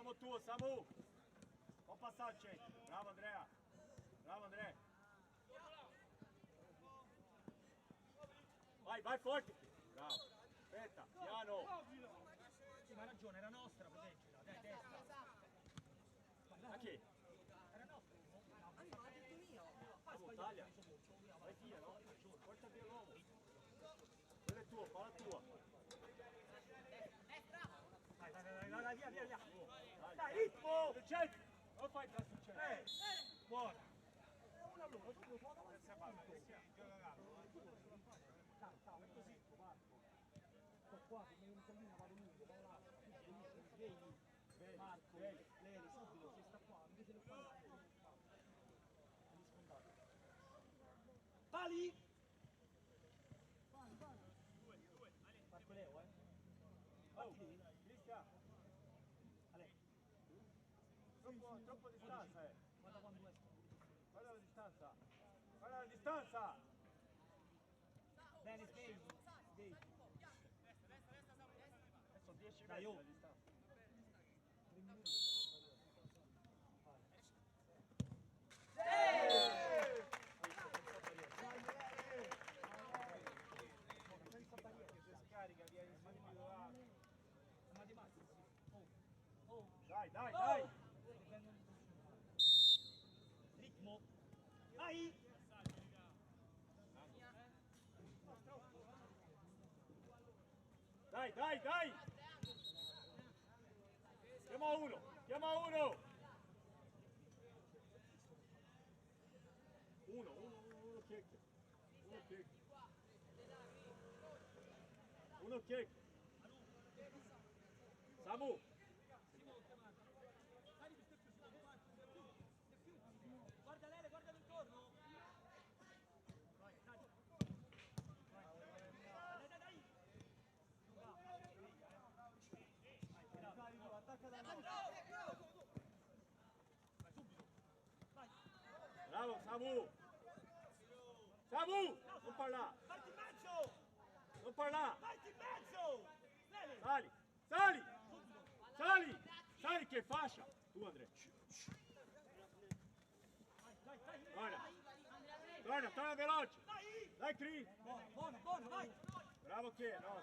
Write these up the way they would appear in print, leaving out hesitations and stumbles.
Uomo tuo, Samu. Non passare al centro. Bravo Andrea. Bravo Andrea. Vai, vai forte. Bravo. Aspetta, piano. Sì, ma ha ragione, era nostra, proteggila. Dai, destra. A chi? Era nostra. Ma ha detto mio. Samu, taglia. Vai via, no? Porta via l'uomo. Quello è tuo, palla tua. Vai, via, via, via. Dai, ritmo! Non fai il tasto in centro. Buona. Una allora, tu lo puoi davanti. Dai, è così, Marco. Sto qua, se mi cammina vado lungo, va là. Svegli. Marco, Leri, subito, se sta qua, invece lo fai. Hai sfondato. Pali! Parte Leo, Parti lì. Cristian. Ale. Troppo distanza, Guarda quando esco. Guarda la distanza. Guarda la distanza. Bene, svegli. Adesso 10 Dai, metri oh. la distanza. 3 minuti. Scarica, vieni subito là. Ma di massa, sì. Oh. Dai, dai, dai. Ritmo. Vai! Dai, dai, dai. Chiama uno, chiama uno. Uno checchio. Uno checchio. Samu. Guarda Lele, guarda intorno. Attacca da noi. Vai subito. Vai. Bravo, Samu. Samu, non parla. Parti in mezzo. Non parla. Parti in mezzo. Lele. Sali, sali. Sali. Sali che fascia. Tu Andrea. Vai. Torna veloce. Dai. Dai, Cri. Buona, vai. Bravo che, no.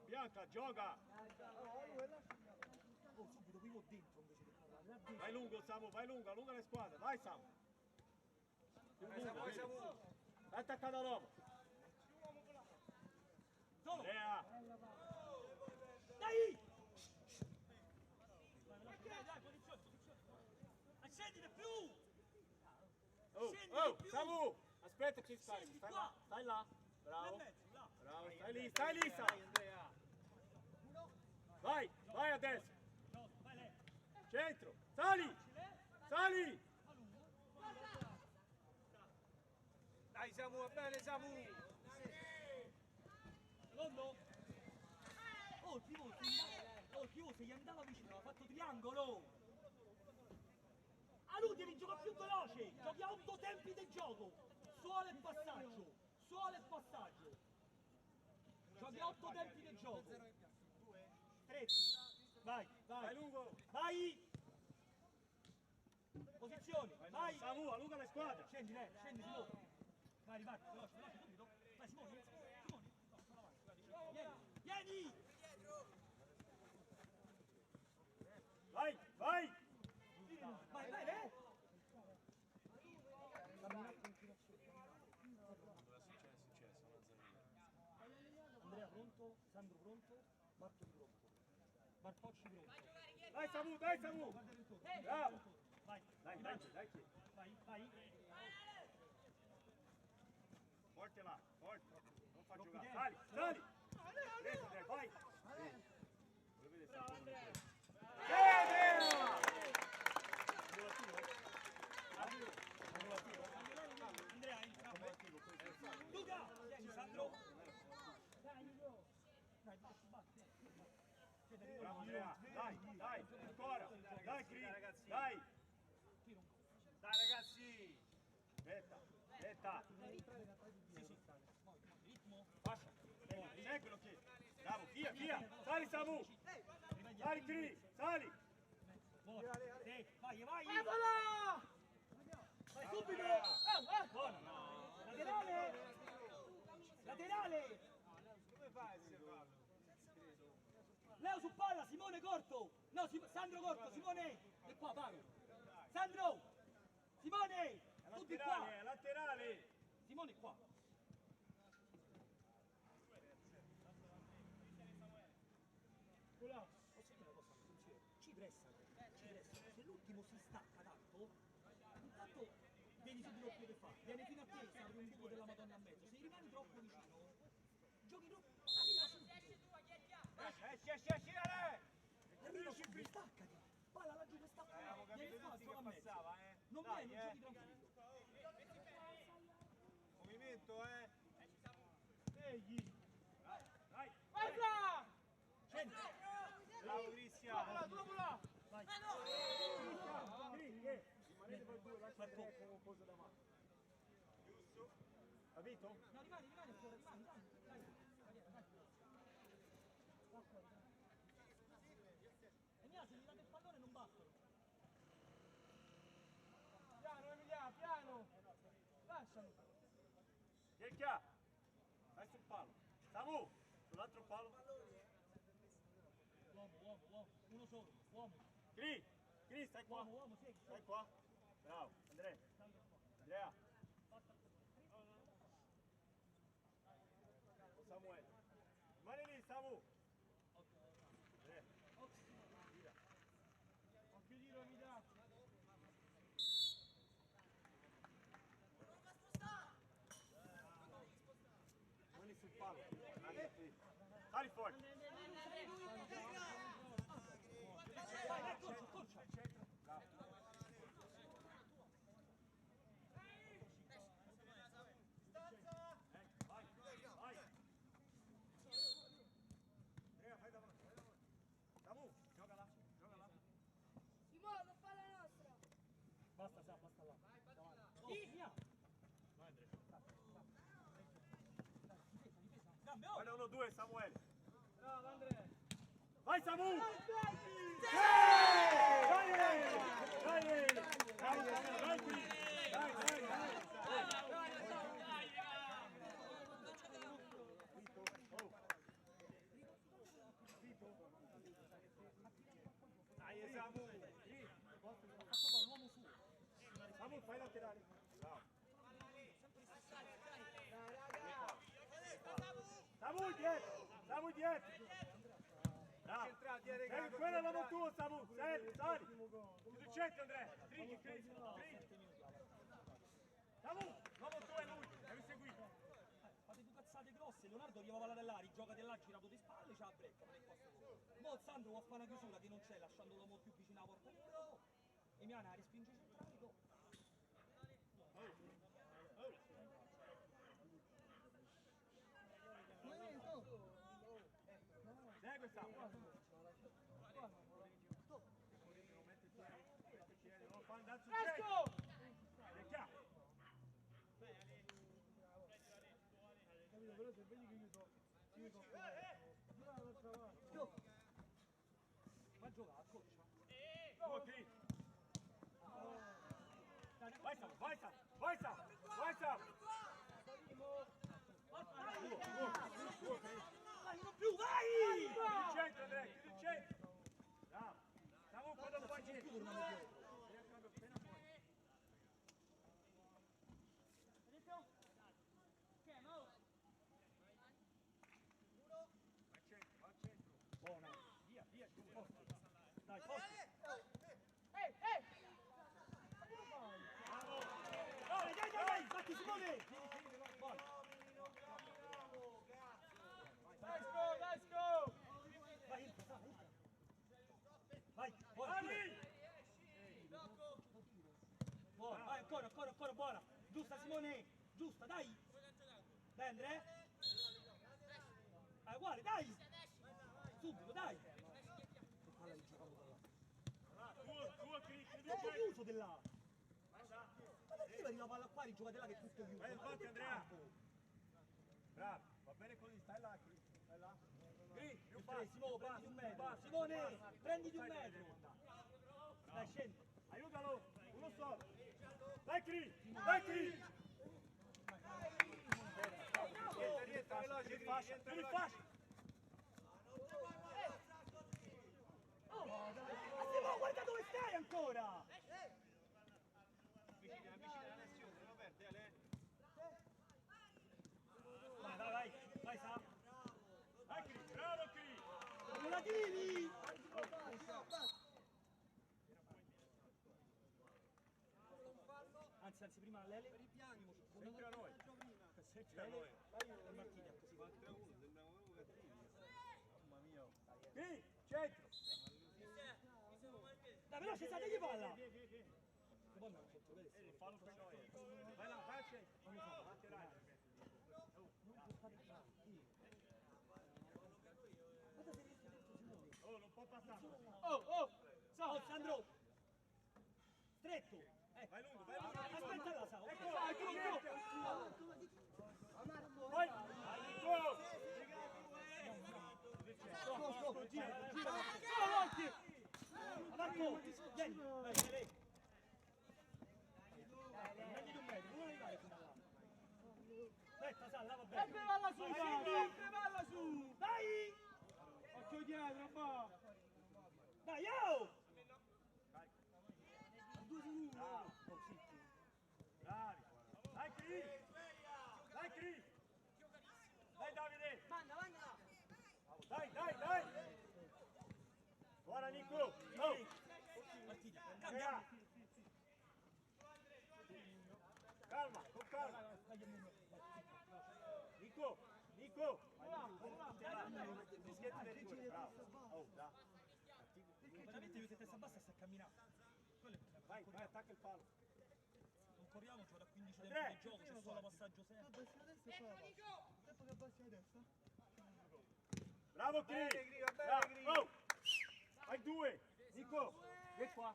Bianca, gioca. Oh, subito, vivo dentro invece di parlare. Vai lungo, Samu, vai lungo, allunga le squadre. Vai, Samu. Samu. Dai attaccata all'uomo. Solo. Andrea. Dai. Dai, posizione. Scendi di più. Oh, Samu. Aspetta che Scendi stai qua. là. Stai là. Bravo. Là. Bravo, stai lì, Samu. Vai adesso. Vai lei. Centro. Sali. Dai Samu, va bene Samu! Secondo? Oh, Tivo se gli andava vicino, aveva fatto triangolo! A lui devi giocare più veloce! Giochi a 8 tempi del gioco! Suolo e passaggio! Giochi a 8 tempi del gioco! 3. Vai lungo. Vai! Posizioni! Vai! Samu, allunga le squadre. Scendi, Simone! Vai, riparte, veloce, subito! Vai, Simone! Vieni! Vai! Vai, eh! Andrea pronto, Sandro pronto, Marco pronto, Bartocci pronto. Dai Samu! Guarda intorno. Bravo! Vai, Dai. vai. Forte là, forte. Non fa Troppi giocare. dentro. Sali! Preso, Andrea, vai! Voglio vedere se Andrea, entra. Luca! Vieni, Sandro! Dai, batti. Bravo Andrea, dai, ancora! Dai Cri, dai! Dai ragazzi! Aspetta! Sì. Ritmo. Fascia! Seguilo che! Bravo, via! Sali Samu! Sali, Cri, sali! Buona, sì, vai, vai! Evola! Vai subito! Buona! Laterale! Laterale! Come fai a osservarlo? Leo su palla, Simone corto! No, Sandro corto, Simone! E qua, Paolo! Sandro! Simone! Tutti qua! Laterale, laterale! Simone qua! Posso dire una cosa, attenzione, ci pressano, se l'ultimo si stacca tanto, intanto vieni subito a piede fa, viene fino a te, si apre un buco della Madonna a mezzo, se rimani troppo vicino, giochi troppo, arriva subito, Esci, Ale! arriva subito, staccati, palla laggiù che sta Avevo fuori, vieni capito qua, tutti solo a che mezzo, passava, non Dai, vieni, giochi tranquillo. Movimento, Egli, Dai! Guarda! scendi, Bravo Cristiano! Troppola! vai, Rimanete voi due, lascia il con un poso davanti. Capito? no, rimani fuori, rimani, dai, vai. E mia, se gli date il pallone non battono. Piano, Emiliano, piano! Lascialo! Chiacchia! Vai sul palo. Samu! Sull'altro palo. Uomo, uno solo, uomo, Cri, stai qua. uomo, sì. Stai qua. Bravo, Andrea. Andrea. O Samuele. Rimani lì, Samu. Andrea. Occhio di Romida! Rimani sul palo. Sali fuori. Vai, corcia. Bravo. Vai. Andrea, fai davanti. Samu, gioca là. Simone, non fa la nostra! Basta là. Via! Cambio! Guarda 1-2, Samuele. Bravo Andrea! Vai Samu! Dai! Dai Samu! L'uomo suo. Samu, fai laterale. Bravo. Samu dietro! Bravo. Quello è l'uomo tuo, Samu! Sali! Chiudi il centro, Andrea! Stringi! Samu! L'uomo tuo è lui! Devi seguire! Fate due cazzate grosse, Leonardo arrivava là dell'Ari, gioca di là, girato di spalle, c'ha la breccia, non è posto loro. Mo' Sandro va a fare una chiusura che non c'è, lasciando l'uomo più vicino alla porta loro. Emiana respinge centrale, go. Segue Samu! Non fa andare sul centro! Esco! È chiaro! Capito, però se vedi che io so qua, gira dall'altra parte. Ma gioca a coccia. Due Cri! Vai Samu! Vai, non più, vai! Chiudi il centro, Andrea, chiudi il centro! Bravo! Samu, quando puoi girare! Al centro! Buona. Via, giù! Forte. Dai, forte. Ehi! Bravo! Dai, fatti Simone! Vai. Let's go! Vai, entra. Vai, buona. Ali! Buona, vai, ancora, buona. Giusta Simone, giusta, dai. Dai Andrea. Uguale, dai. Subito, dai. Che palla li giocavo da là. Tuo Cri, chiudi il Troppo centro! chiuso di là. Ma perché vedi la palla qua, rigiocate là che è tutto chiuso? Vai, Ma avanti, che Andrea. campo? Bravo, va bene così, stai là, Cri, stai là. Cri, più Simone, prenditi un metro. Simone, prenditi un metro. Dai, scendi. Aiutalo, uno solo. Dai Cri, dai Cri. Rientra veloce, Tieni fascia. Simone, guarda dove stai ancora. Avvicina Alessio, se lo perde, Ale. Vai Sam. Dai Cri, bravo Cri. Non la tiri. Anzi, prima Lele. Sempre a noi. Sempre a noi. E Martiglia così. 4-1, sembrava proprio cattivi. Mamma mia. Cri, centro. Dai, veloce, dategli palla. Vieni. Secondo me sotto, vedi? Fallo per noi. Vai là, vai al centro. Non mi fa, laterale. Non può fare avanti. Guarda se resta dentro Simone. Oh, non può passare. Oh, Sandro. Stretto. Vai lungo, vai lungo. Aspetta là, Sao. Ecco. Vai. Vai Nico. Gira. Avanti. Marco, vieni. Vai, lei. Prendi un metro, non arrivare fino là. Aspetta, Sal, là va bene. Sempre palla su. Dai. Occhio dietro, va. Dai, oh. 2 su 1. Bravi. Dai Cri. Dai Davide. Dai. Buona Nico. Oh. Martiglia, Cambia. Calma, con calma. Nico. Dischietti del rigore, bravo. Oh, da. veramente io testa bassa sta camminando. Vai, attacca il palo. Non corriamo, c'ho da 15 tempi di gioco, c'è solo passaggio sempre. Tempo che abbassi la testa. Bravo Cri. Bene, Cri, va bene, Cri. Oh. Vai 2. Nico, vieni qua.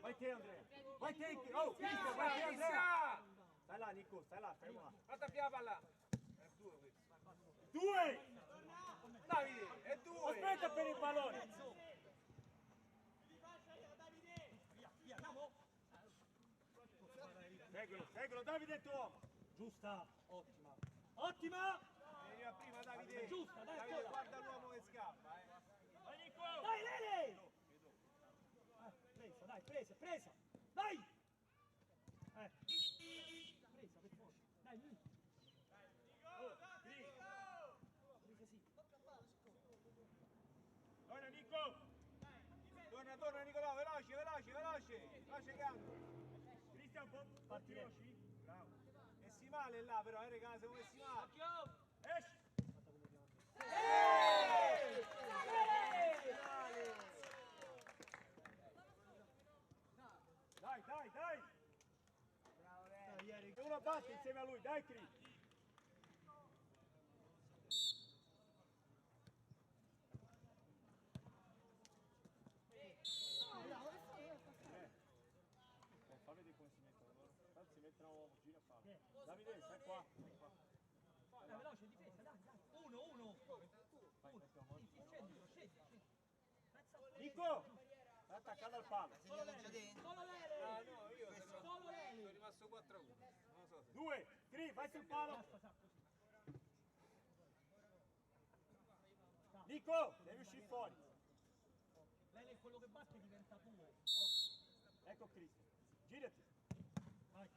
Vai te Andrea. Vai te. Oh, Cristian, vai te Andrea. Stai là Nico, fermo là. Attaccati la palla. È 2 questo. 2. Davide, è 2. Aspetta per il pallone. Via, andiamo. Seguilo, Davide è tuo uomo. Giusta, ottima. Veniva prima Davide. Giusta, dai, Davide, ancora. guarda l'uomo che scappa, Vai Nico. Dai, Lele! Presa! Dai! Presa, per forza. Dai, lui. Presa sì. Torna Nico. Torna Nicolò, veloce campo. Cristian, un po' Fatti veloci. Bravo. E si male là però, raga, siamo messi male. Esci. Dai. E uno batte insieme a lui, dai Cri. Fa vedere come si mettono loro. Tanto si mettono uomo, gira e fa. Davide, stai qua. Dai, veloce, difesa, dai. 1. Scendi. Nico! Stai attaccato al palo. Solo Lele. Ah no, io sono Solo Lele. rimasto 4-1. Non lo so se... 2, Cri, vai sul palo. Nico, devi uscire fuori. Lele quello che batte diventa tuo. Ecco Cristian. Girati. Vai.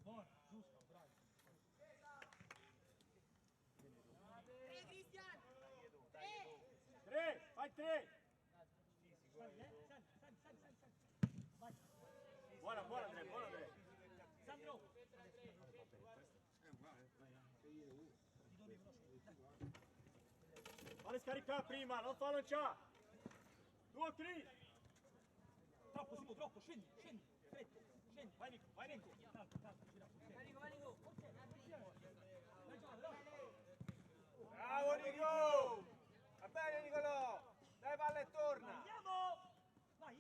Buona, giusto, bravo. Cristian! 3, fai 3. Sali. Vai. Buona Andrea. Sandro. Ti do dei veloci. Fare scaricare prima, non fa lanciare. 2, Cri. Troppo, scendi. Stretto, scendi. Vai Nico. Calma, gira. Vai Nico. Vai Giovanni, Bravo Nico! Va bene Nicolò! Dai palla e torna! andiamo! Vai!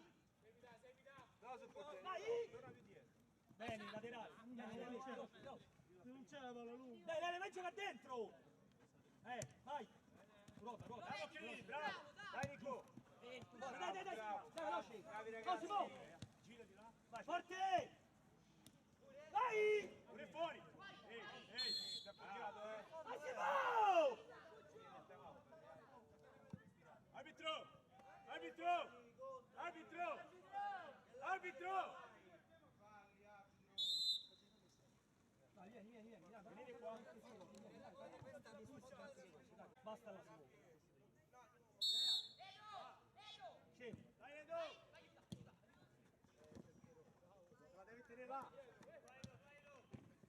No, sul portiere. Vai! Torna più dietro. Bene, laterale. Non c'è la palla lunga. Dai, Lele, vai a giocare dentro! Vai! Ruota! Bravo Chiri, bravo! Dai Nico! Dai, veloci! Cosimo! Gira di là! Vai, forte! Vai! Pure fuori! Ehi! Sei appoggiato, Massimo! Arbitro! Arbitro! Arbitro! Arbitro! Vai, vieni. Venite qua! Basta la sua. Scemi. Dai Edo! La devi tenere là!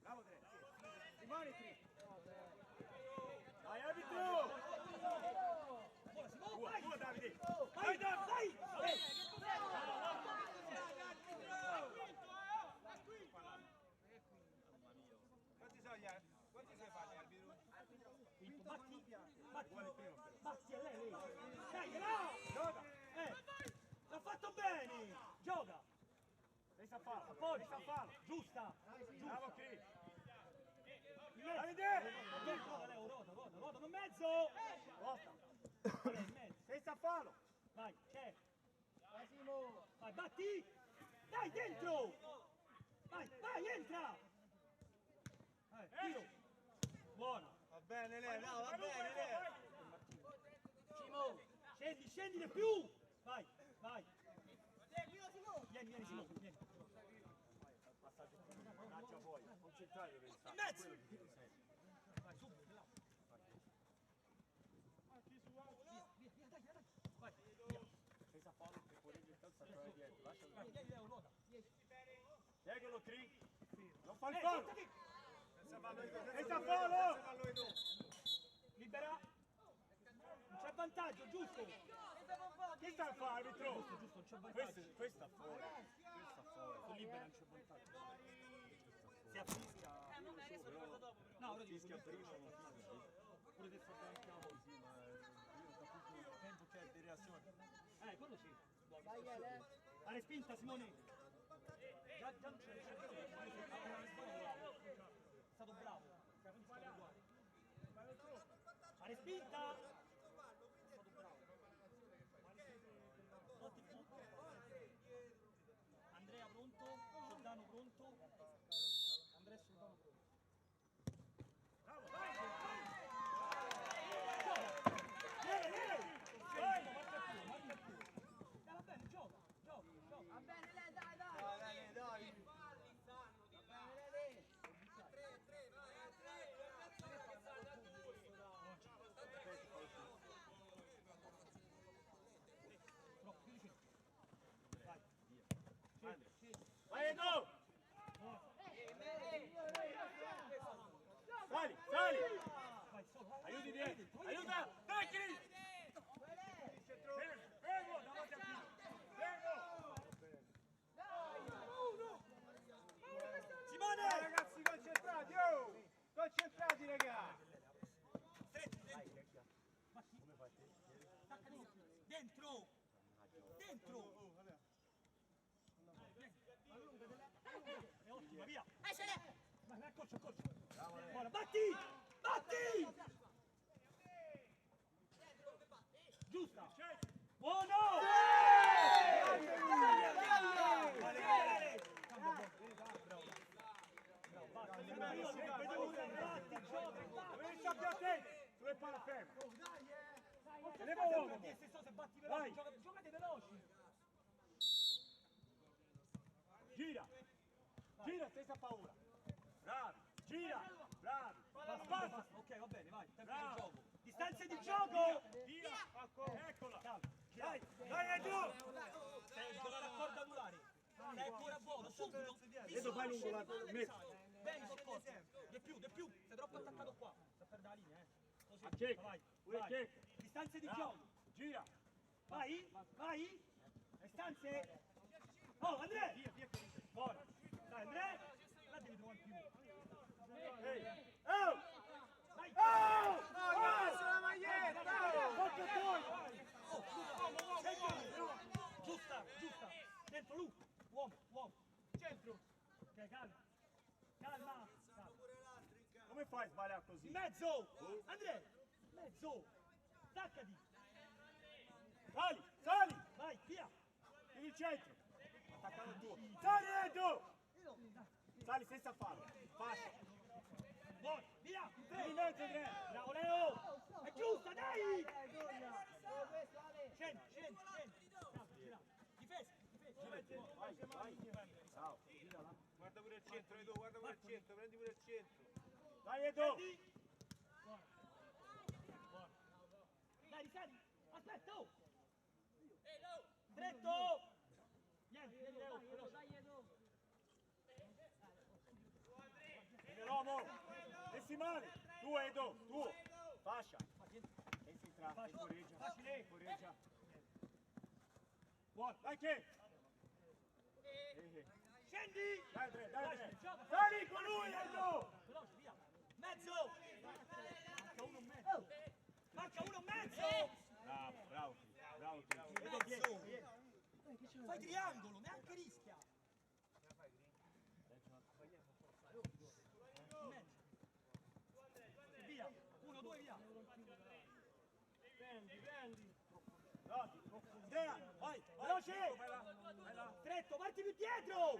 Bravo Tre! Rimani Tri! Dai arbitro! Buona Simone, vai! Tua Davide! Vai, vai! Quanti sei fatti, arbitro? Batti a lei! Dai, no! Gioca! L'ha fatto bene! Gioca! Pensa a farlo! Appoggi! Pensa a farlo! Giusta! Bravo Chris! Davide! Ruota, non mezzo! Rota! In mezzo! Pensa a farlo! Vai, c'è! Vai, batti! Dai, dentro! Vai, entra! Tiro! Buono! Va bene lei, no, va bene lei. Cimo! Scendi di più! Vai! Vieni, Simone, vieni! Passaggio mannaggia voi! Concentrate dove sta! In mezzo! Vai, subito, là! Via, dai! Vai, via! Pensa a farlo che fuori di tanto sta dietro! Lascialo! Vai, vieni, Leo, ruota! Piegalo Chris! Non fa il fallo! Portati! Pensa a farlo! Libera! Non c'è vantaggio, giusto! Chi sta a fare arbitro? Giusto, non c'è vantaggio! Questa fuori! Questa fuori! Se libera non c'è vantaggio! Si affisca! No, ora Fischia prima non fischia. pure del Fabio Sì, ma io non capisco il tempo che è di reazione. quello sì! Vai, la respinta, Simone! Già non c'è il è stato bravo! La respinta! È stato bravo! Lotti punto! Andrea pronto? Giordano pronto? Andrea e Giordano pronto! Bravo, vai! Marca più! Va bene, gioca! Va bene, lei, dai! Dai. Troppo, più vicino! Vai! Vai Edo! Sali! Vai, sopra! Aiuti dietro! Aiuta! Dai Chris! Fermo! Davanti a Chris! Fermo! Simone! Ragazzi, concentrati, oh! Concentrati, ragazzi! Dentro! È ottima, via! Vai, accorcia! Buona, batti! Giusta! Buono! Avevi più attenti! Dove palla ferma? Leva uomo! Se batti veloci, giocate veloci! Gira, senza paura. Bravi, gira, bravi. Basta. Ok, va bene, vai, tempo Bravo. di gioco. Distanze di gioco! Gira, eccola. Dai, Edu. sei giocare a corda anulare. Sei ancora buono, subito. Edu, vai lungo la mezzo. Bene, soccorso. Di più. Sei troppo attaccato qua. Sta per la linea, Così, Check. vai. Pure check. Distanze di Bravo. gioco. Gira. Vai. Distanze. Oh, Andrea. Buona. Dai, Andrea. Là devi trovare più. Ehi. Oh! Vai. la maglietta! Giusta. Dentro lui. Uomo. Centro. Ok, calma. Come fai a sbagliare così? In mezzo. Andrea. Mezzo! Staccati! Sali, sali! Vai, via! Tieni il centro! Attaccano tu! Sali Edo! Sali senza fallo! Fascia! Buono, via! Tieni in mezzo Andrea! Bravo Leo! È giusta, dai! Scendi, scendi, scendi! Difesa, difesa! Vai, vai! Ciao! Girala! Guarda pure il centro, Edo, guarda pure il centro, prendi pure il centro. Dai Edo! Buono! Buono! Dai, risali! Aspetta, oh! Dretto! Niente, vieni Leo, veloce! Vieni Romo! Messi male! Tu Edo! Tu! Fascia! Pensi in trappa, correggia! Facile! Correggia! Buono! Dai che! Scendi! Dai Andrea, dai Andrea! Gioca, Sali con lui Edo! veloce, via! Mezzo! Manca uno in mezzo! Manca uno in mezzo! Bravo, bravo, bravo. Edo, vieni! Fai triangolo, neanche rischia! In mezzo! Via! Uno, due, via! Prendi, prendi! Andrea, vai! Veloce! Vai là, vai là! Stretto, parti più dietro!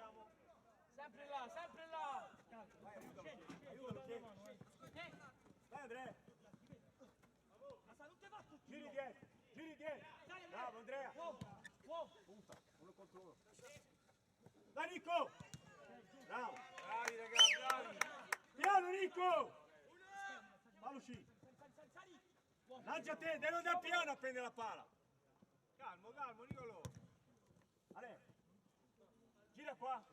Sempre là, sempre là! Aiuto, tieni! Dai Andrea! Ma sta, non ti va tutti! Giri dietro! Giri dietro! Dai, Bravo Andrea! Uomo! Uomo! Punta, uno contro uno! Dai Nico! Bravo! Bravi raga, bravi. Piano Nico! Fallo uscire! Sali! Lancia te, devi andare piano a prendere la pala! Calmo, calmo, Nicolo. Ale! Gira qua!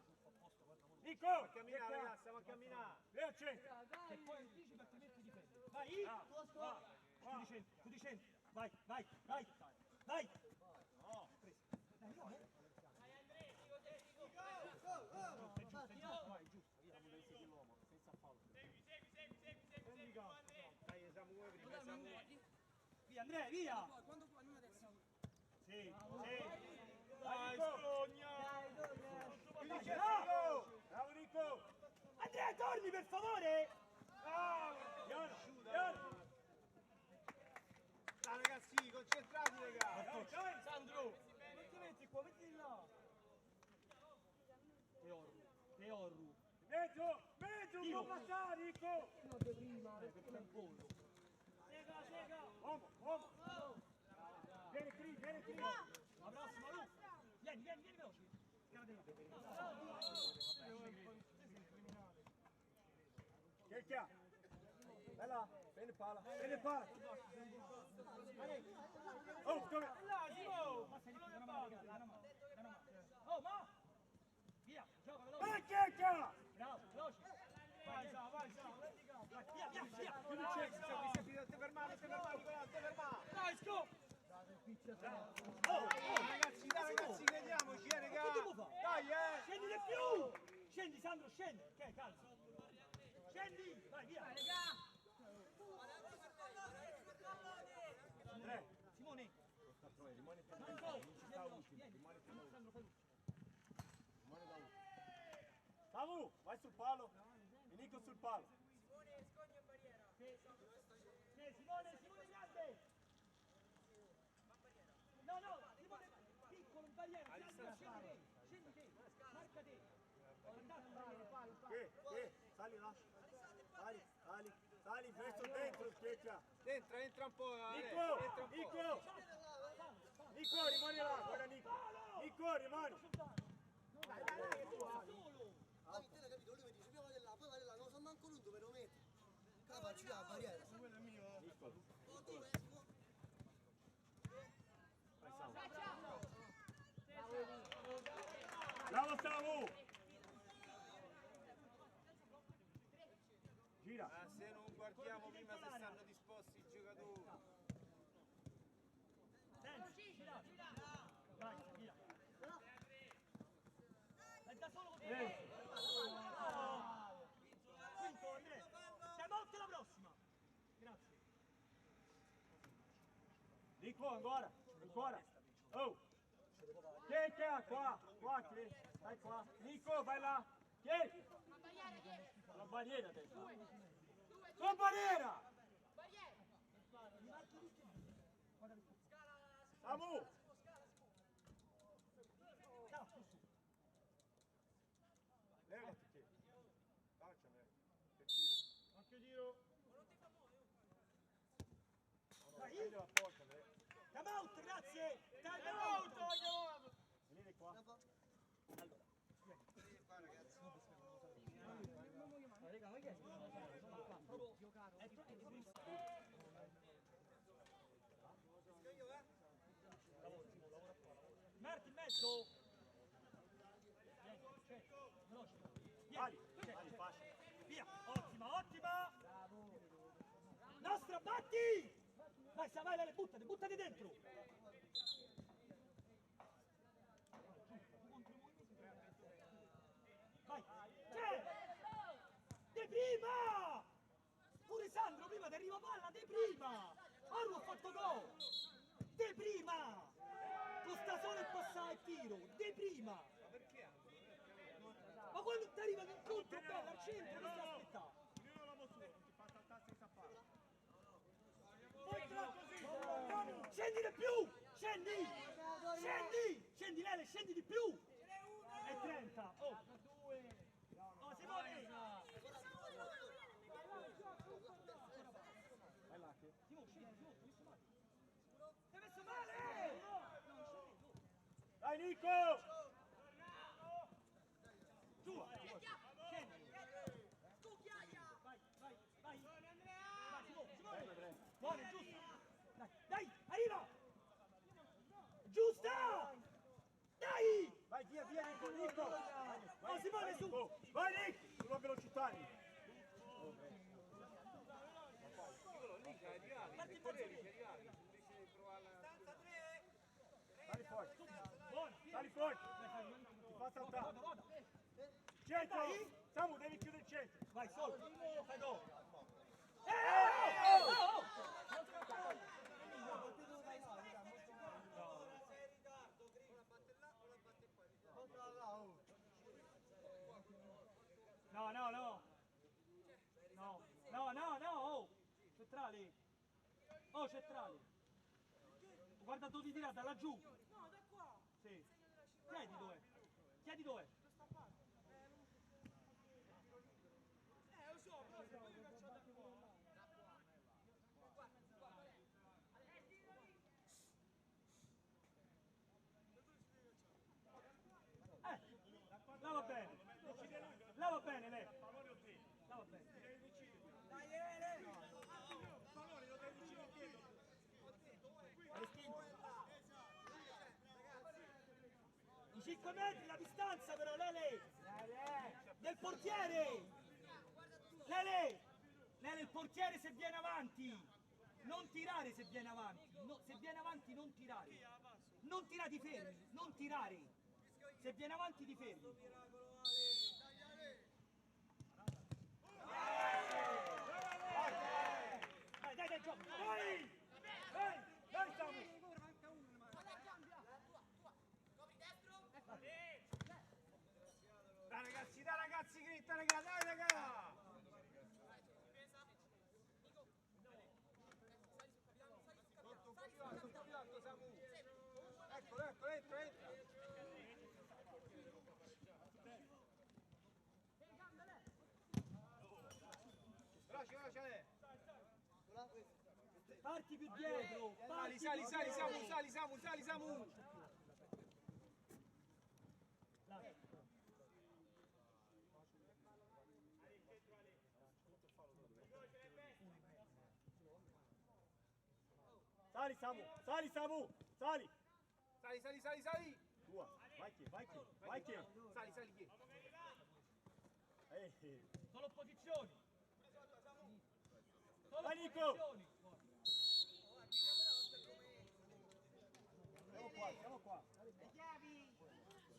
Nico! Stiamo a camminare, ragazzi, stiamo a camminare. Vai al centro! Che poi anticipa altrimenti difendi! Vai! Tu di centro! Vai, vai, vai! Vai! No! Dai, no! Vai, giusto! Siamo dei segui l'uomo, senza fallo. Dai, siamo voi prima, siamo voi. Via, Andrea, via! Sì, sì! Dai, Nico! Spogna. Chiudi Nico! Bravo Nico! Andrea, torni per favore! Piano, piano! Dai ragazzi, concentrati raga. Dai, dai! Sandro! Non ti metti qua, metti là! Teorru! Mezzo! Mezzo! Io. Può passare Nico! Sega! Uomo, uomo! Vieni qui, vieni qui! La prossima, Lu! Vieni veloce! Cade là! Che ha? Vai là, prendi pala, prendi pala! Oh, dove? Là, Simo! Ma sei di una mano, una mano! Oh, ma! Via, gioca veloce! Vai che ha? Bravo, veloce! Vai, Sa, vai! Via! Chiudi il centro, ti fermare, Nicola, ti fermare. Dai, sco! Ragazzi, dai ragazzi, crediamoci, raga. Che devo fare? Dai, Scendi di più! Scendi, Sandro, scendi! Ok, calma! Scendi! Vai, via! Tre. Simone! Rimane tra Non noi, so! non ci sta ultimo, rimane tra noi. Sandro, fai lui! Rimane da ultimo. Samu, vai sul palo. E Nico sul palo. Simone grande! No, Simone piccolo in barriera! Scendi te! Marca te! Che? Sali là. Sali, verso dentro, Checca. entra un po', Nico, entra un po'. Nico, rimani là, guarda Nico. Nico, rimani. Ah, te l'hai capito? Lui mi dice, prima vado là, poi vado là, non so manco lui dove lo metti. La faccio la barriera. Quello è mio. Nico. Oh, dove? Vai Samu. Bravo Samu. Gira. Ah, se non guardiamo prima se stanno disposti i giocatori. Gira! Vai, via! È da solo così! Quinto, Andrea! Siamo out la prossima! Grazie! Nico, ancora. Oh. Che ha qua? Che? Dai qua. Nico, vai là. Che? La barriera adesso. Tua barriera! Samu! No, più su. Levati che. Calciami. Che tiro. Anche tiro. Dai. Prendi la porta, Time out, grazie. Time out. Venite qua. Allora. Raga, ma che è? Proprio giocare. Marti in mezzo. Veloce. Ali, Ali, facile. Via. Ottima, ottima. Nostra, batti. Vai, vai, Lele, buttati dentro. Vai. C'è. De prima. Pure Sandro, prima ti arriva palla, de prima. Aru ha fatto gol. De prima. Costa solo e passa il tiro. De prima. Ma quando ti arriva l'incontro, bella, al centro, che stai aspettando? Scendi di più! Scendi! Scendi! Scendi Lele, scendi di più! E 30! Oh! Oh Simone! Vai là che. Simone, scendi, Simone, ti hai messo male! Dai Nico! Giù! Scendi! Vai, vai, vai! Vai Simone! Buone, giusto! Dai, dai, arriva! Giusta! Dai! Vai via, via Nico, Nico! Oh Simone, su! Nico. Vai Nick! Sulla velocità Nick! Sali forte! Buona! Sali forte! Ti fa saltare! Centro! Samu, devi chiudere il centro! Vai, solo! Fai gol! No, no, no! No, no, no, no! Oh! Centrale! Oh, centrale! Guarda dove ti tira, da laggiù! No, da qua. Sì! Chiedi dov'è! Chiedi dov'è! Lo so, però se poi mi faccio da qua. Là va bene! Là va bene, lei! Là va bene! Dai, Ele! I 5 metri la distanza però, Lele! Del portiere! Lele! Lele, il portiere se viene avanti! Non tirare se viene avanti! No, se viene avanti non tirare! Non tirare, ti fermi! Non tirare! Se viene avanti ti fermi! Dai, dai, dai, gioco! Dai! Dai! Dai, Samu! Dai ragazzi, gritta raga, dai raga! Eccolo, eccolo, entra, entra! Veloce, veloce! Parti più dietro! Parti Sali, più sali, dietro. Samu, sali, Samu, sali, Samu! Sali Samu, sali Samu, sali! Sali, sali, sali, sali! Tua, vai che, vai che, vai che! Sali, sali che! Solo posizioni! Solo Vai, Nico! posizioni! Siamo qua, siamo qua! Le chiavi!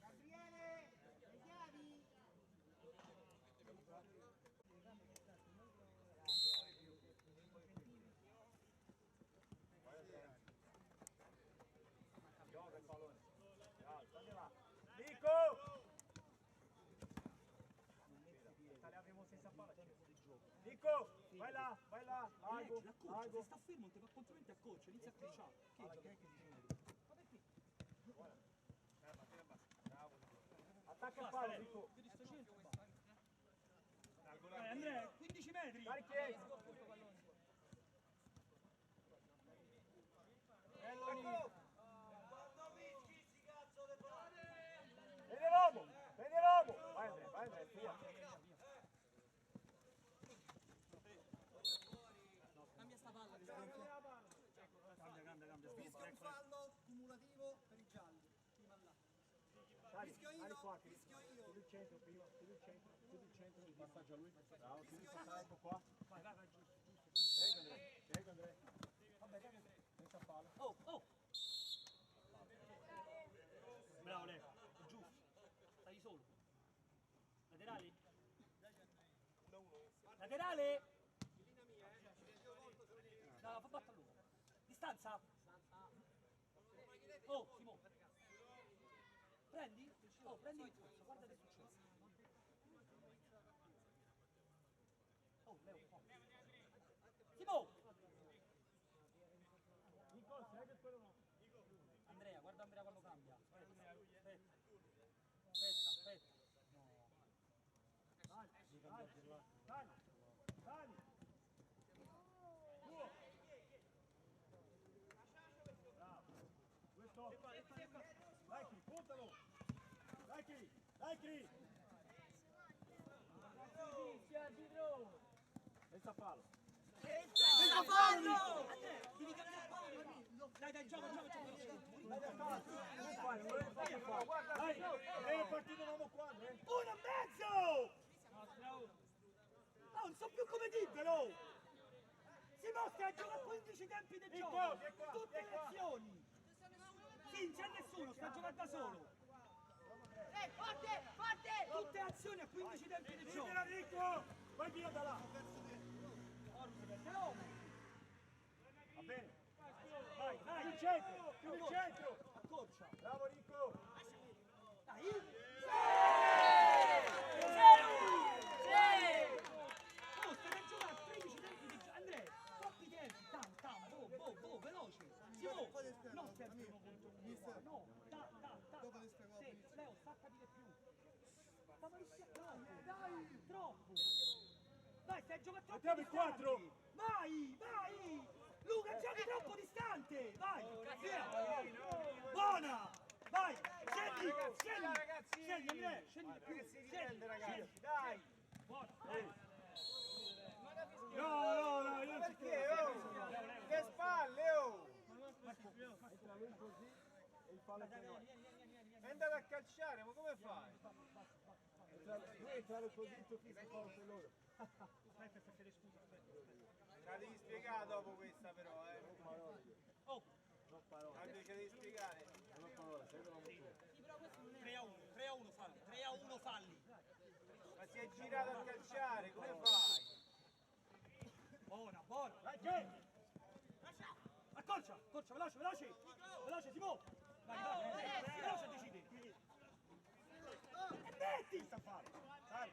Gabriele! Le chiavi! Gioca il pallone! Sali là! Nico! Tagliamo senza palla, Nico! Vai là, largo, Accorcia, largo! se sta fermo non ti va contromente accorcia, inizia a accorciare. Che è che dice? qualche palo, Nico. Dai Andrea, 15 metri. Carichi. Bello Nico. Vediamo. Vai Andrea, via. Cambia sta palla. Cambia. Fischia un fallo cumulativo per i gialli. Prima là. Dai, Fischio dai io, qua, fischio io. chiudi il centro prima, chiudi il centro, passaggio a lui. Bravo, chiudi il passaggio qua. Vai, giù. Prego Andrea. Vabbè, senza palo. Oh! Bravo Leo, giusto. Stai solo. Laterali? Laterale? No, fa battere lui. Distanza? Oh, Simo. Prendi? Oh, prendi il corso, guarda che succede. Oh, Leo, oh. Simo! Nico, sai che quello no. Andrea, guarda Andrea quando cambia. Aspetta. No. Dai. Bravo. Questo. Dai, Cri, puntalo. Dai, Cri. Senza palo. Senza fallo! Devi cambiare fallo! Dai, gioca! Dai, è partito un uomo qua, Andrea. 1,5! Non so più come dirvelo! Si mostra a giocare a 15 tempi del gioco! Tutte le azioni! Sì, non c'è nessuno, sta giocando da solo! Forte! Tutte azioni a 15 tempi del gioco! Libera Nico! Vai via da là! Va bene! Vai, chiudi il centro! Accorcia! Bravo Nico! Dai! Oh, stai per giocare a 13 tempi di gioco! Andrea, troppi tempi! Boh, veloce! Simo! Non per primo punto! No! Sì, Leo, staccati di più! Ma rischiamo! Dai! Troppo! Dai, stai giocando troppo Mettiamo il 4! Vai! Luca, giochi troppo distante! Vai! Via! Buona! Vai! Scendi! Scendi, Andrea! Scendi più! Scendi, ragazzi, dai! Buona! No, io non ci credo! Che spalle, oh! Entra lui così e il fallo per noi. È andato a calciare, ma come fai? Lui entrare così, tu chi si fallo per loro. Aspetta, scusa, La devi spiegare dopo questa però, Non parole, Oh! non parole, Anche ce devi spiegare. non parole, sei l'uomo tu. 3-1 falli! Ma si è girato a calciare, come fai? Buona! Dai, che? Accorcia, veloce, Simo! Vai, veloce, decidi! E metti! Senza fallo, dai,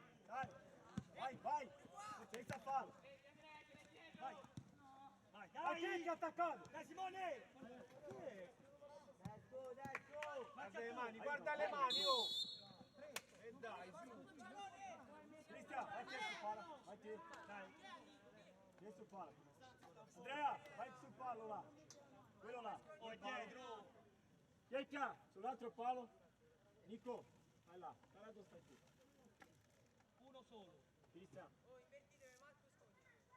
vai, senza fallo. Vai, Ma chi è che ha attaccato? Dai, Simone! Guarda le mani, guarda le mani, oh! E dai, su! Cristian, vai te sul palo, vai te, dai. Ti sul palo. Andrea, vai sul palo là. Quello là. Oh, dietro! Chi è che ha? Sull'altro palo? Nico, vai là. Guarda dove stai tu. Uno solo! Cristian.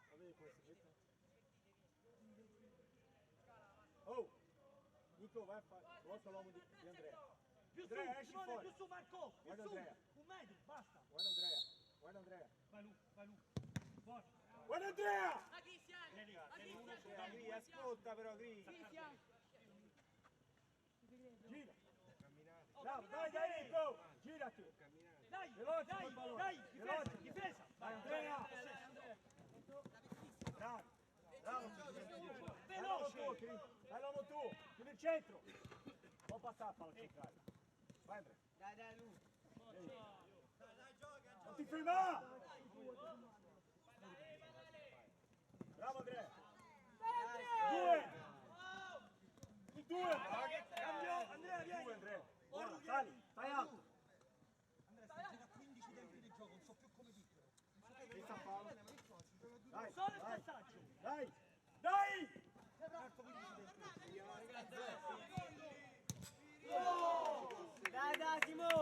Va bene questo, Cristian. Oh! Nico, vai a fare. Volta l'uomo di Andrea. Più Andrea, su, esci Simone, fuori. più su, Marco! Più Guarda su! Andrea. 1 metro, basta! Guarda Andrea. Vai Lu! Buono! Guarda Andrea! Gri, ascolta però, Gri! Gira. Bravo, dai Nico! Girati. Dai, Veloce col pallone. dai, Veloce. difesa! Vai Andrea. Bravo. Veloce! Dai l'uomo tu. Chiudi il centro. Non passare palla centrale. Vai Andrea. Dai, Lu. Non ti fermare. Bravo Andrea. 2. Il 2. Cambio, Andrea, vieni! 2 Andrea. Guarda, sali, stai alto. Dai! Dai, Simo!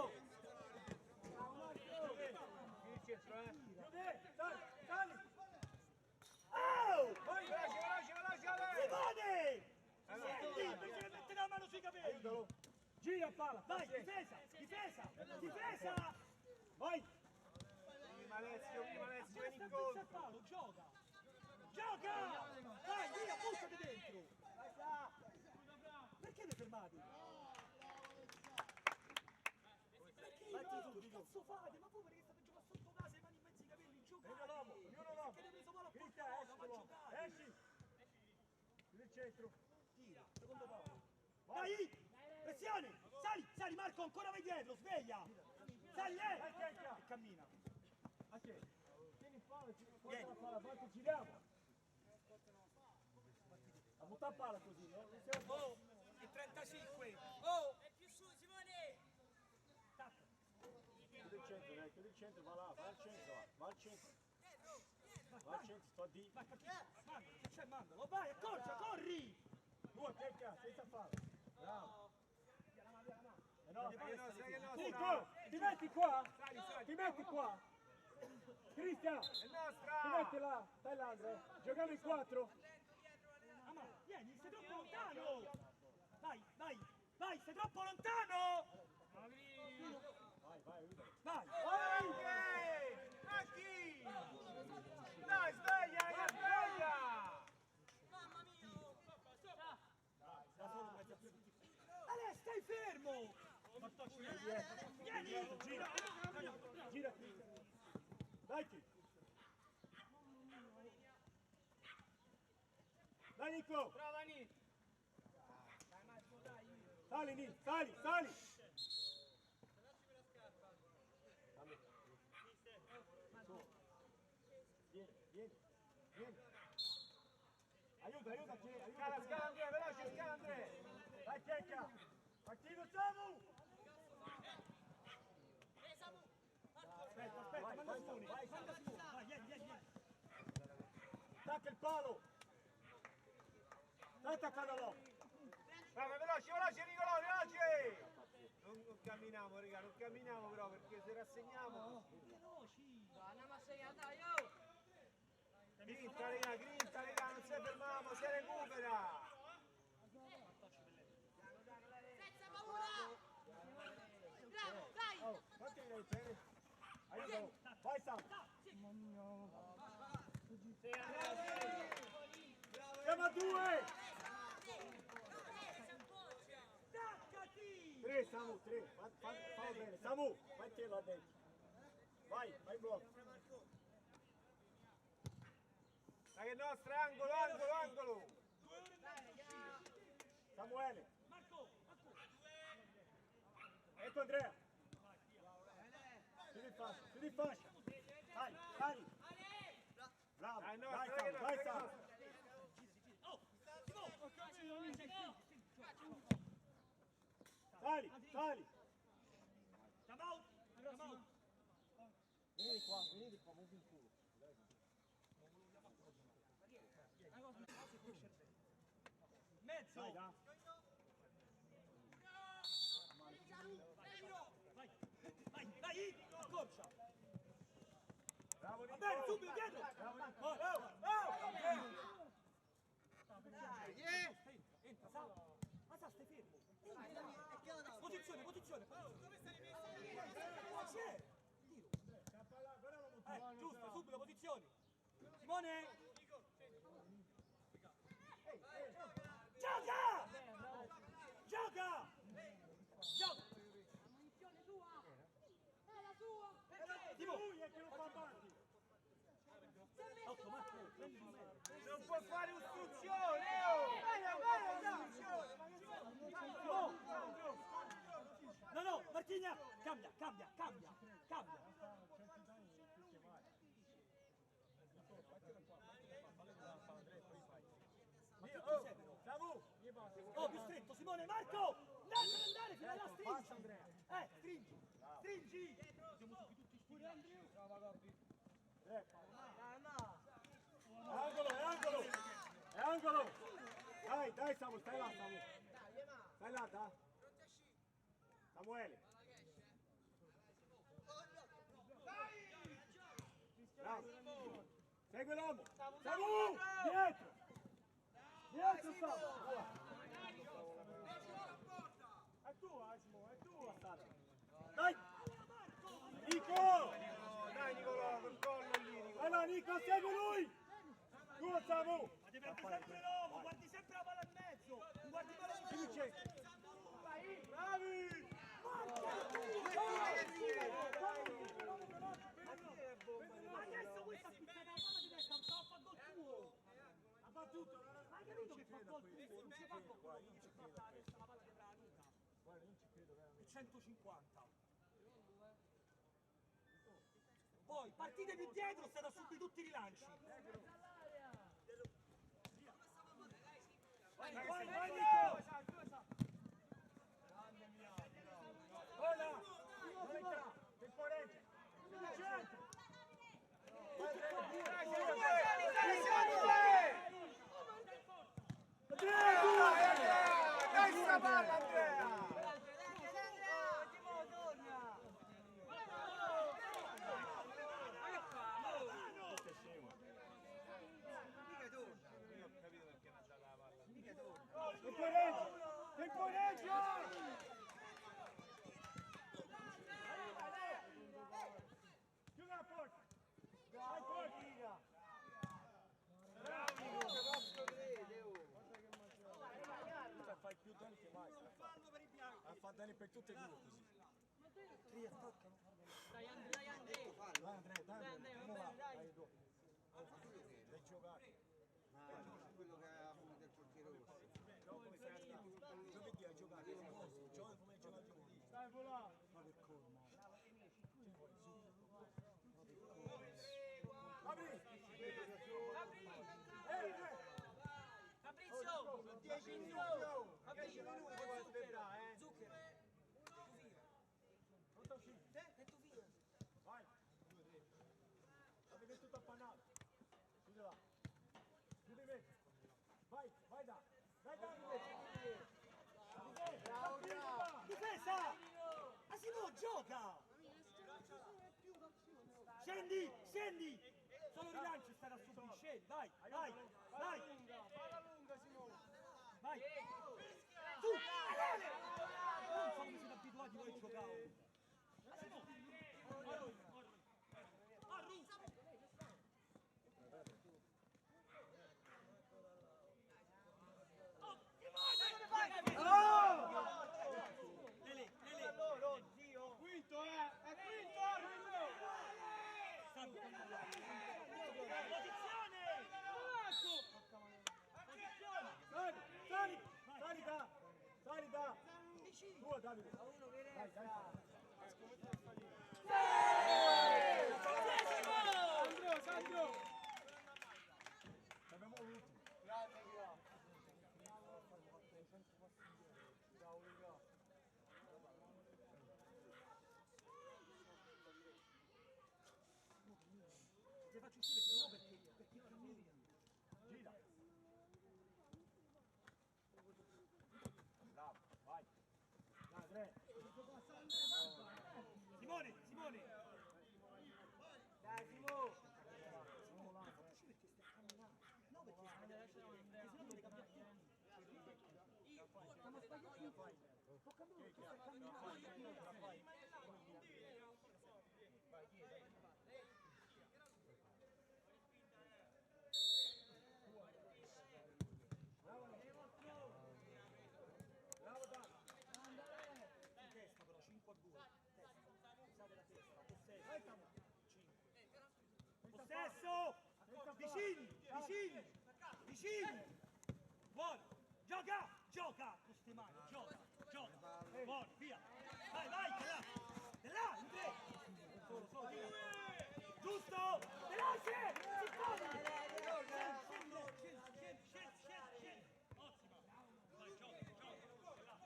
Chiude! Sali! Oh! Vai, veloce! Simone! Senti, invece che mettere la mano sui capelli! Aiutalo! Gira palla, vai, difesa! Vai! Prima Alessio, vieni in Gioca! conto. Gioca! Vai, via, buttati dentro! Perché vi fermate? Che cazzo fate? Ma voi perché state giocando sotto casa, le mani in mezzo ai capelli, giocate! Ognuno Perché avete preso palla a Cristian, porta, ma esci! giocate! Esci! Nel centro! Tira, secondo palo! Dai! Pressione! Sali Marco, ancora vai dietro, sveglia! Sali, E cammina! A che? Tieni il palo, porta la palla, avanti, giriamo! A buttare palla così, no? Non siamo... Oh! E 35! Oh! È più su, Simone! Chiudi il centro, va là, va al centro, va al centro. Va al centro, sto di... Vai, manda, che c'è, mandalo! Vai, accorcia, corri! Due, cerca, senza fallo. Bravo. Sai che no, Nico, ti metti qua? Ti metti qua? Cristian, è ti nostra! metti là, stai là Andrea. Giochiamo in 4. Ma vieni, sei troppo lontano! Vai, sei troppo lontano! Vai, aiuta. Vai! Macchi! Dai, sveglia! Mamma mia! Ale, stai fermo! Vieni! Gira. Dai, dai Nico. Brava Ni! Sali, Ni, sali. Vieni. Aiuta. Scala Andrea, veloce, scala Andrea! Dai, cerca. Attivo, Samu. Aspetta, manda Simone! Vai, vieni! Attacca il palo. Stai attaccandolo. Brava, veloce Nicolò, veloce! Non camminiamo, raga, non camminiamo però perché se rassegniamo... Andiamo a segnare, dai, oh! Grinta, raga, non si fermiamo, si recupera! Senza paura! Bravo, dai! Oh, quanti ne hai bene? Aiutalo. Vai, Sam. Siamo a 2. Attaccati! 3, Samu, 3. Fa bene. Samu, vai te là dentro. Vai in blocco. Dai, che è nostra, angolo! Samuele. Marco! Ecco Andrea. Chiudi in fascia. Vai. Bravo. Dai, Vai, nostra, Samu, vai, Samu. Oh! Sali. Come out! Vieni qua, muovi il culo. Mezzo! Dai, da. Vai! Accorcia! Bravo, Va Nico. bene, subito, dietro! Bravo, Nico. Entra, Sa! Ma Sa, stai fermo! Posizione! Dove stai messo? C'è! Tiro! Giusto, subito, posizioni! Simone! Gioca! Munizione tua! È la tua! Timo! Lui è che non fa avanti. Marco, prendi il mezzo! Non può fare ostruzione, oh! No, Martigna! Cambia! Samu. Oh, più stretto, Simone, Marco! Lascialo andare fino alla stringi! Stringi! Siamo tutti pure Andrea! Angolo. angolo! Dai, dai Samu, stai là Samu! Stai là, dai! Samuele! Bravo! Segui l'uomo! Samu! Dietro! Dietro Samu! È tua, Simo, è tua. Dai! Nico! Dai Nicolò, col collo lì Nicolò. Allora Nico, segui lui! Tu Samu! Ma ti prendi sempre l'uomo, guardi sempre la palla in mezzo. Non guardi palla in mezzo. Bravi! Ma adesso questa spiccata la palla di destra, non stava a fare gol tuo. Ha battuto! Ma hai capito che fa gol tuo? Non si fa gol tuo, non si fa la palla di Branuta. Guarda, non ci credo veramente. 150. Poi partite più dietro, state a subire tutti i rilanci. Vai, vai, vai, Nico! Ora! Ora! Temporeggia! Centro! Dai sta palla Andrea! Io ho capito perché non c'ha la palla. Temporeggia! Temporeggia! Chiudi la porta! Vai porta! Fai più danni che mai, fa danni per tutte e due così. Dai Andrea, Vai Andrea, dai, come va? Dai, dopo. Devi giocare. Quello che ha avuto il portiere rosso. Dopo sei andato. Giovedì hai giocato, giovedì come hai giocato giovedì. Stai volando. Ma che colmo. Apri! Fabrizio! 10 minuti! 10 minuti puoi aspettare, Zucchero! Pronto uscire? Vai! Avete tutto appannato. Chiudi là. Chiudi in mezzo. Vai, vai da. Vai da invece. Bravo, bravo! Difesa! Asimo, gioca! Scendi, scendi! Solo rilanci stai a subire, scendi, vai, vai, vai! Palla lunga Simone! Vai! Tu! Non so come siete abituati voi a giocare! Quinto, è quinto! Sali da! Tua Davide! Dai, dai! Sandro! Abbiamo l'ultimo! Grande, grande! Ti faccio uscire perché no, perché cammini. Gira! Bravo, vai! Dai, Andrea! Simone, Simone! Dai Simone! Usci perché stai camminando. No, perché stai camminando. Se no deve cambiare tutti. Stiamo sbagliando. Può cambiare, tu stai camminando. Bravo Davide! In testa però, 5 a 2. Usate la testa, possesso. Vai, Samu! 5. Possesso! Vicini, vicini, vicini! Buono! Gioca! Gioca! Con ste mani, gioca! Gioca! Buono, via! Vai, vai, te là, in tre! Solo, via! Giusto! Veloce! Si corre! Scendi! Ottima! Vai, gioca!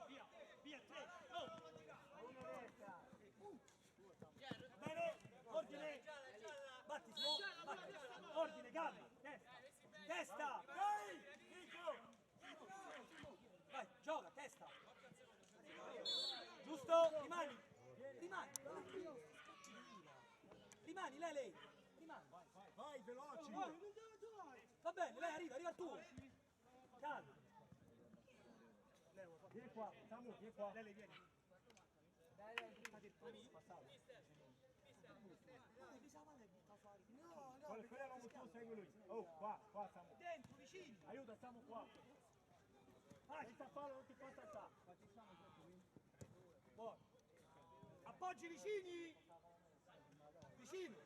Via, via, tre! Oh! Va bene? Ordine! Batti, Simo! Batti! Ordine, gambe! Testa! Testa! Dai! Giusto? Rimani. Rimani, lei. Rimani. Vai, veloci! Va bene, lei arriva il tuo. Calma. Vieni qua, Samu, vieni qua. Lei vieni. Quello eravamo tu, segui lui. Oh, qua, Samu. Dentro, vicini. Aiuta, Samu qua. Senza fallo, non ti fa saltare. Buono. Appoggi vicini. Vicino.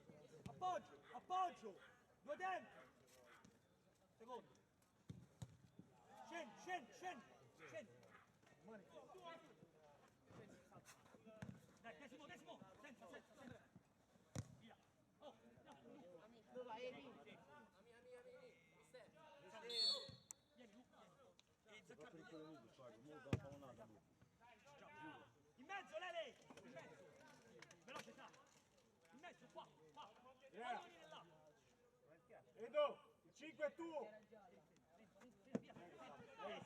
Appoggio. Due dentro. Secondo. Scendi. Dai, Desimo. Senza. Via. Oh, Dove vai, Emi? vieni, Luca. In mezzo, lei. In mezzo. Velocità. In mezzo, qua. Palloni nell'acqua. Edo, il 5 è tuo. Via.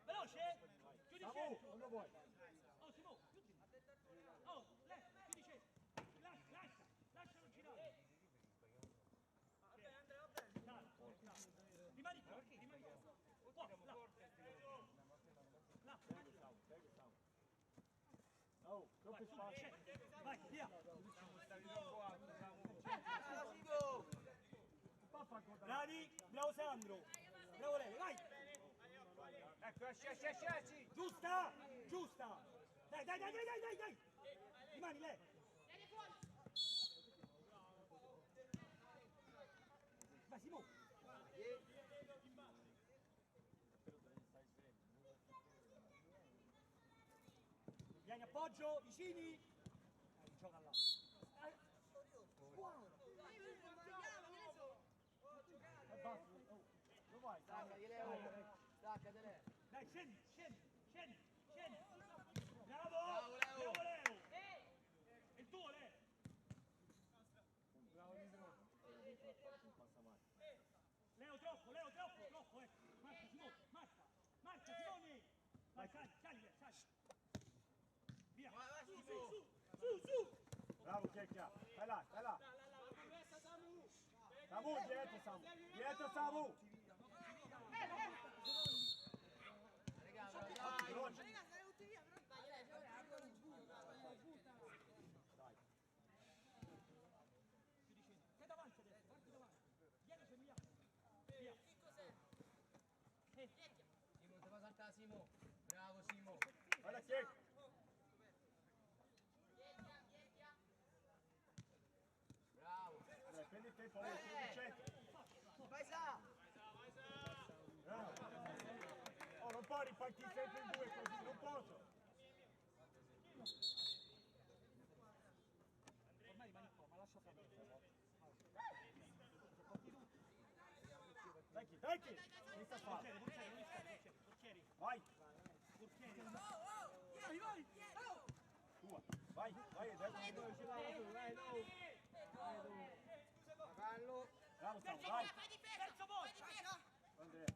Veloce. Chiudi Samu, centro. quando vuoi. Oh, Simo, chiudi. Oh, chiudi centro. Lascialo girare. Rimani qua. Qua, là. Oh, troppo spazio. Vai, via. Bravi, bravo Sandro. Bravo lei, vai. Ecco, esci. Giusta. Dai. Rimani lei. Vai, Simo. Vieni, appoggio, vicini. Gioca là. Buono. Dove vai? Staccati, Leo. Staccatele. Dai, scendi. Bravo, Leo. È il tuo, Leo. Leo, troppo, Marca, Simone, marca, Simone. Vai, sali. Via. Su. Bravo, Checchia. Stai là. Samu, dietro, Samu. Veloce. Sei davanti adesso, parti davanti. Vieni, c'è Emiliano. Via. Simo, ti fa saltare Simo. Bravo Simo. Guarda Checchia. Bravo. Dai, prendi il tempo, prendi il centro. Vai Sa. Bravo. Oh, non puoi ripartire sempre in due così, non posso. Ormai rimani qua, ma lascia fare. Dai chi? Che sta fare? Portieri. Vai. Vai. Tua. Vai, Cavallo. Bravo, Samu, vai. Terzo volta. Andrea.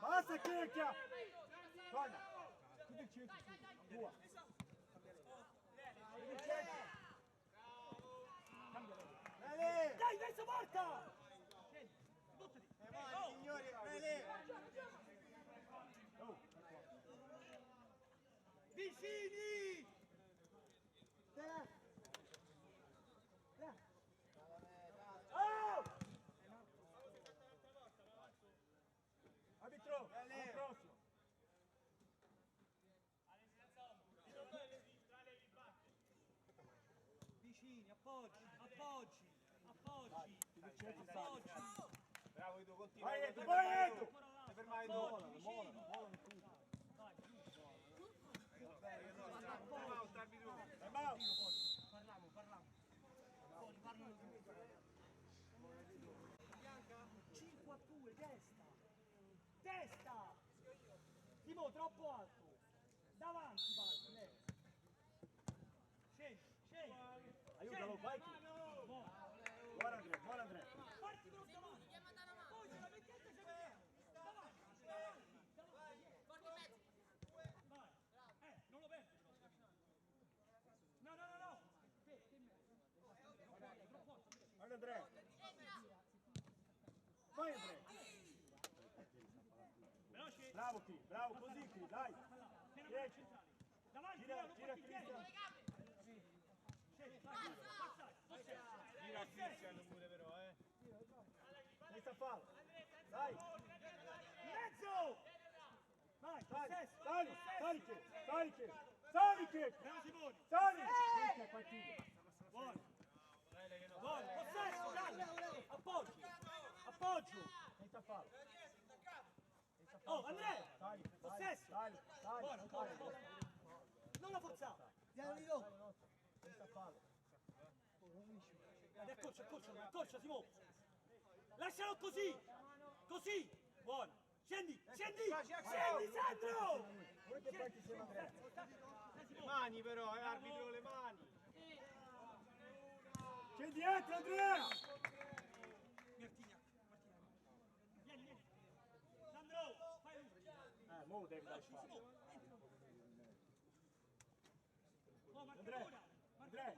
Basta Checchia! Guarda. Chiudi il centro. Tua. Chiudi il centro. Cambia lei. Dai, verso porta! Scendi, buttati! Vai, signori, vai. Oh. Vicini! Oh! Arbitro, al prossimo. Vicini, appoggi! Bravo Edo, continua. Vai Edo! Ti fermai tu. Time out, arbitro. Time out. Parliamo. 5-2, testa! Simo, troppo alto! Davanti, parti, lei! Scendi! Aiutalo, vai chi. Buona Andrea. Parti però davanti! vai Andrea. Veloce. Bravo Ki, bravo così Ki, dai. Riesci. Davanti, Gira, non gira porti dietro. Cristian. Scendi, vai, passa, possesso. Gira Cristian pure però, Senza fallo. Dai. Mezzo. Vai, Dai, possesso. sali, sali Ki, sali Ki. Sali Ki. Bravo Simone. Sali. Cristian, partito. Buono. Buono, possesso, dai. Appoggi. Appoggio. Senza fallo. Oh, Andrea. Sali, Possesso. sali, sali. Buono, buono, buono. Non la forzare. Tieni Lino. Senza fallo. Dai, accorcia, Simone. Lascialo così. Così. Buono. Scendi, scendi. Scendi, Sandro. Vuoi che poi ci sia Andrea? Le mani però, arbitro le mani. C'è dietro Andrea! Vieni. Sandro, fai un. Mo devi dare spazio. Oh, Andrea, Andrea,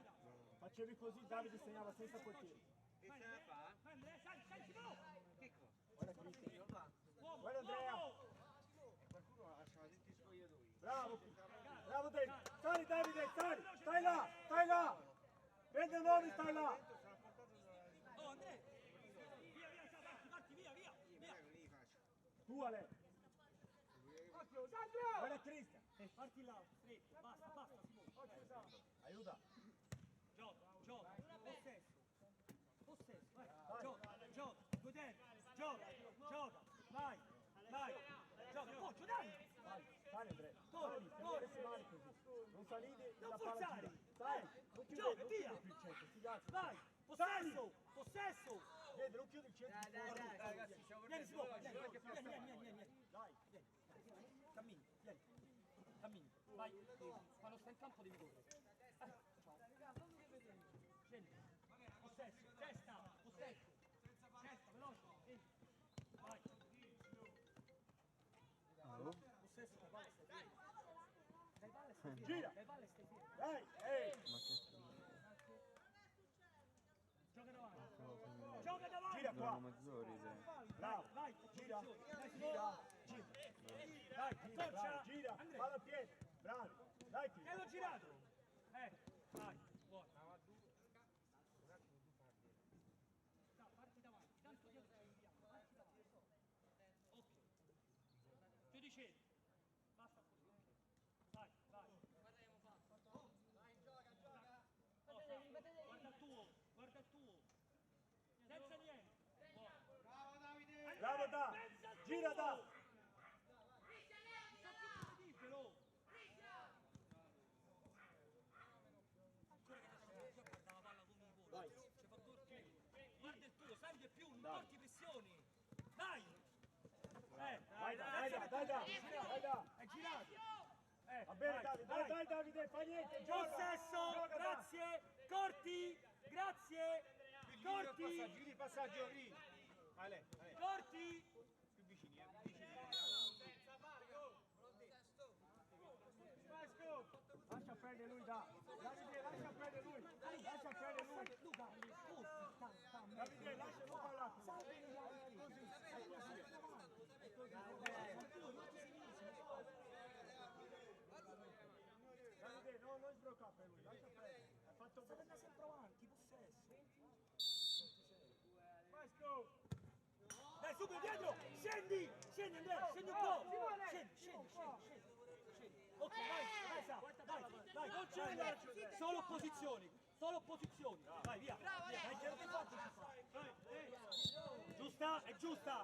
facevi così, Davide segnava senza portiere. Vai, Andrea, sali, Simone. Guarda Cristian. Guarda Andrea. Qualcuno la lasciava dentro i spogliatoi. Bravo, bravo Davide. Sali Davide, sali. Stai là, stai là. Prende il nome, stai là. Oh, Andrea. Via, parti, via. Tu Ale. Occhio, Sandro. Guarda Cristian. Parti là, stretto, basta, Simone. Aiuta. Gioca, possesso, vai, gioca, due tempi, gioca, vai, gioca, appoggio, dai! Sali Andrea. Torni, Sali, si male così. Non salite, Non la palla forzare. gira. Sali, non chiudete, Gioca, non via. chiudete più il centro, si alza. Vai, possesso! Vedi, non chiudi il centro. Ragazzi, stiamo Vieni, Simone, perdendo la vieni, Dai. cammini, vai, quando stai in campo devi correre. Scendi, possesso, testa, veloce, vieni, vai. Possesso, dai palle stai fermo. Gira. Dai palle stai fermo. Dai, ehi. Gioca davanti. Gira qua. Bravo. Vai, Gira. dai, Gira. Simone. Gira. Dai, Bravo, torcia. gira. Andrea. Palla a piede. Bravi. Dai, E Cristian. l'ho girato. Vai, buono. Parti davanti, tanto dietro ci vediamo. Parti davanti. Ok. Giudice. Basta così, ok. Vai. Guarda il tuo. Senza niente. Buono. Bravo Davide! Bravo Da. Gira Da. Libero. Guarda la palla come i voli. Vai. Ci fa corto. Guarda il tuo, salvi di più, non porti pressioni. Dai. Dai Da. È girato. Va bene Davide. Dai Davide, fa niente. Gioca. Possesso, Gioca, Da. grazie. Corti, grazie. Corti, Giri il passaggio, lì. Ale. corti. Più vicini, Lascia perdere lui Da. Davide, lascia perdere lui. Lascia perdere lui. Davide, lascia lui parlare. Davide, no, non sbloccare per lui. Lascia perdere. Hai fatto bene. Sta sempre avanti, possesso. Dai, subito dietro! Scendi Andrea, scendi un po'! Scendi. Ok, vai, Sa, dai, non c'è! Solo posizioni! Vai, via! Dai, che avete fatto? Giusta, è giusta!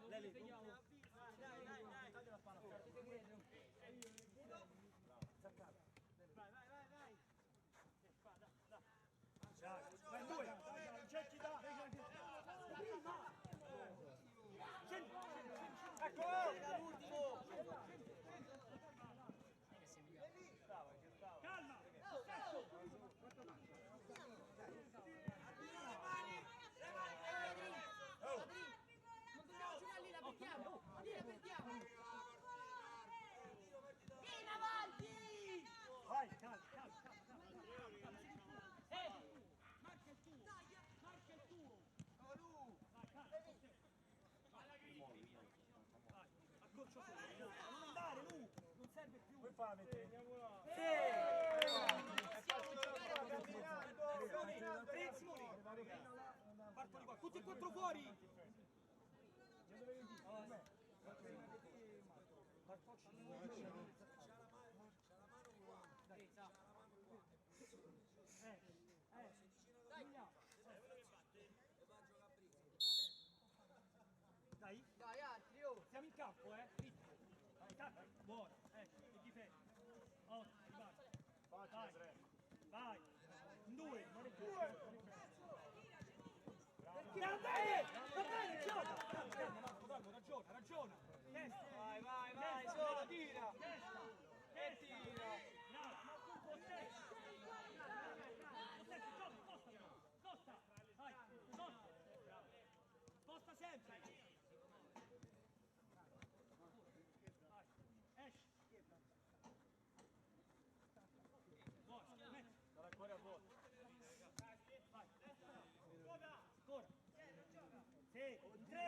Lei lì. Taglia la palla. Zaccato. Vai lui, cerchi Da. Scendi. Ecco! Calma. Non dobbiamo girare lì, la becchiamo. calcio solo. Non andare, Lu, non serve più. Puoi farla mettere? Parto di qua, tutti e quattro fuori! Dai, Dai, altri, oh! siamo in campo, ritmo. Attacca, buono, ecco, e difendi. Ottimo, ribatti. Facile, Andrea. Vai, in due, non è più. Va bene, gioca! Ragiona! Testa! Vai, solo, tira! Testa! E tira! Bravo, ma tu possesso! Possesso, gioca, sposta! Vai, sposta sempre! Vai, esci! Buono, metti! Dalla ancora a vuoto. Vai! Ancora! Sì, in tre!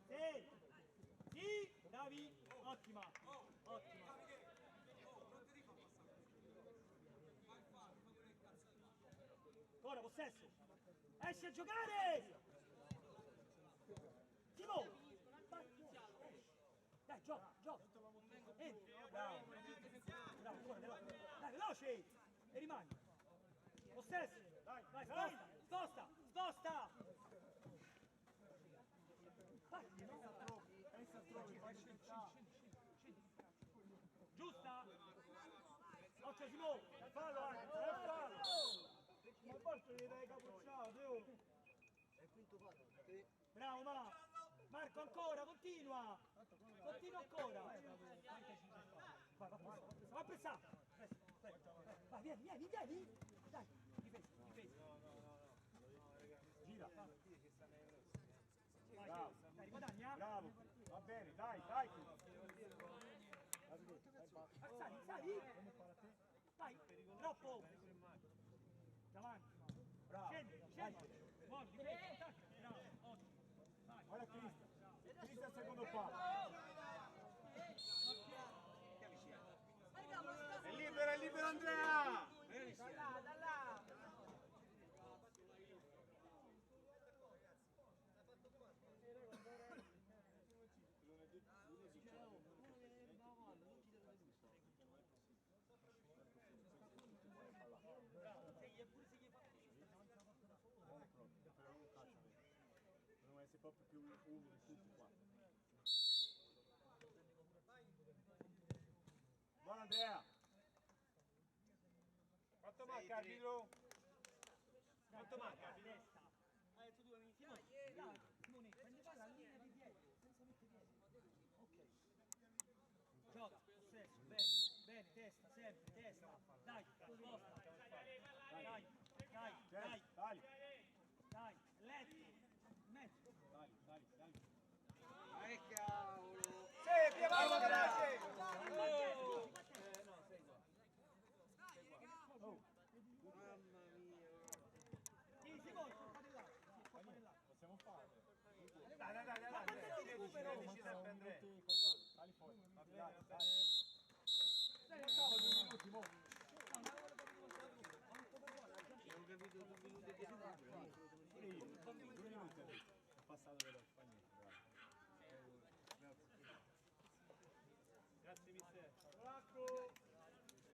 Sì! Sì! Bravi! Ottima! Ancora, possesso! Esci a giocare! Timo! Dai, gioca! Entra! Bravo, ancora, dai, veloce! E rimani! Possesso! Vai, sposta! Pensa troppo, vai scendi. Giusta! Occhio Simo! Fallo anche, fallo! Ma a volte gli dai capocciate, oh! Bravo Marco ancora, continua ancora! Vai, va a pressare! Vai, vieni! Dai, difesa! Gira! Vai, Bravo. dai, guadagna! Bravo! Va bene, dai! Sali! Vai, troppo! Davanti! Bravo! Scendi! Buono, difesa, attacca! Bravo, ottimo! Vai! Guarda Cristian al secondo palo! È libero Andrea! Da là! Devono essere proprio più umili tutti qua. Buona Andrea! Quanto manca arbitro? Quanto manca? Testa! Tu due amici! Simone, prendi palla alla linea di dietro, senza mettere piedi. Ok. Gioca, possesso, bene, testa, sempre, testa. Dai, sposta. Dai, letto, mezzo. Dai. Che cavolo! Sì, via vai, veloce! Mamma mia! Sì, Simone, colpa dell'altro. Possiamo farlo. Dai, decidi sempre Andrea. Sali fuori. Dai. Mancava 2 minuti, mo. Non ho capito 2 minuti che si fa. Pure io. 2 minuti ho passato veloce.